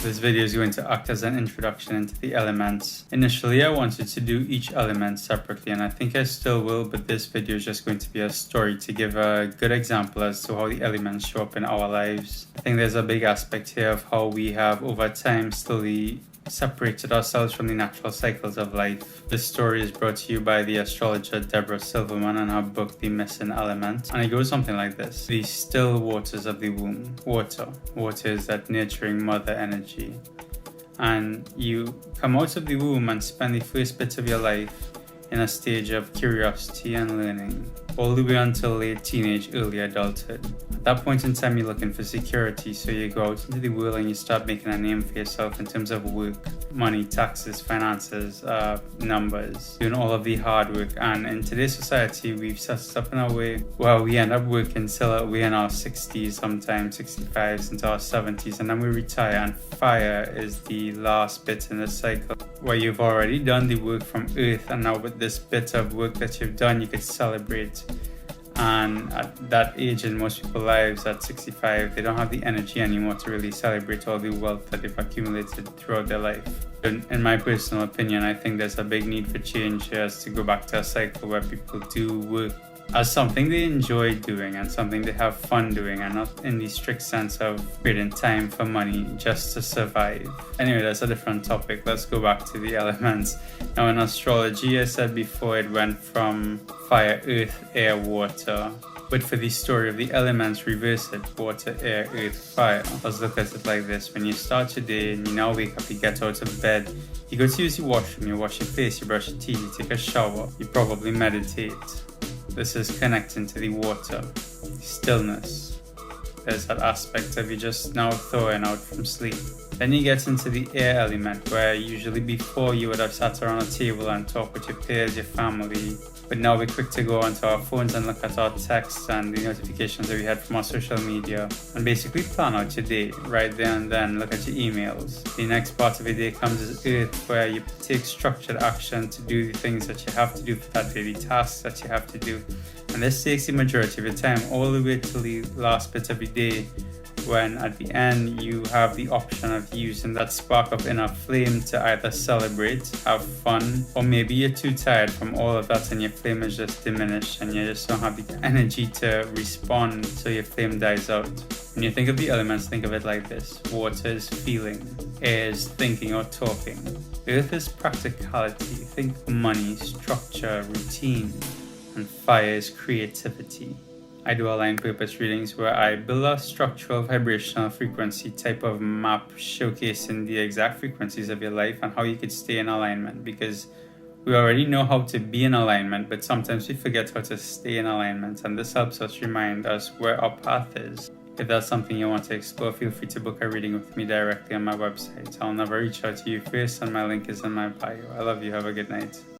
This video is going to act as an introduction into the elements. Initially, I wanted to do each element separately, and I think I still will, but this video is just going to be a story to give a good example as to how the elements show up in our lives. I think there's a big aspect here of how we have, over time, slowly separated ourselves from the natural cycles of life. This story is brought to you by the astrologer Deborah Silverman and her book The Missing Element, and it goes something like this. The still waters of the womb. Water is that nurturing mother energy, and you come out of the womb and spend the first bit of your life in a stage of curiosity and learning, all the way until late teenage, early adulthood. At that point in time, you're looking for security, so you go out into the world and you start making a name for yourself in terms of work, money, taxes, finances, numbers, doing all of the hard work. And in today's society, we've set us up in a way where we end up working till we're in our 60s, sometimes 65s, into our 70s, and then we retire. And fire is the last bit in the cycle where you've already done the work from earth, and now with this bit of work that you've done, you could celebrate. And at that age in most people's lives, at 65, they don't have the energy anymore to really celebrate all the wealth that they've accumulated throughout their life. In my personal opinion, I think there's a big need for change here, as to go back to a cycle where people do work as something they enjoy doing and something they have fun doing, and not in the strict sense of creating time for money just to survive. Anyway, that's a different topic. Let's go back to the elements. Now, in astrology, I said before, it went from fire, earth, air, water. But for the story of the elements, reverse it: water, air, earth, fire. Let's look at it like this. When you start your day and you now wake up, you get out of bed, you go to use the washroom, you wash your face, you brush your teeth, you take a shower, you probably meditate. This is connecting to the water, stillness. There's that aspect of you just now thawing out from sleep. Then you get into the air element, where usually before you would have sat around a table and talk with your peers, your family, but now we're quick to go onto our phones and look at our texts and the notifications that we had from our social media, and basically plan out your day right there and then. Look at your emails. The next part of your day comes as earth, where you take structured action to do the things that you have to do for that day, the tasks that you have to do. And this takes the majority of your time, all the way till the last bit of your day, when at the end you have the option of using that spark of inner flame to either celebrate, have fun, or maybe you're too tired from all of that and your flame is just diminished and you just don't have the energy to respond, so your flame dies out. When you think of the elements, think of it like this. Water is feeling, air is thinking or talking, earth is practicality, think money, structure, routine, and fire is creativity. I do align purpose readings where I build a structural vibrational frequency type of map showcasing the exact frequencies of your life and how you could stay in alignment, because we already know how to be in alignment, but sometimes we forget how to stay in alignment, and this helps us remind us where our path is. If that's something you want to explore, feel free to book a reading with me directly on my website. I'll never reach out to you first, and my link is in my bio. I love you. Have a good night.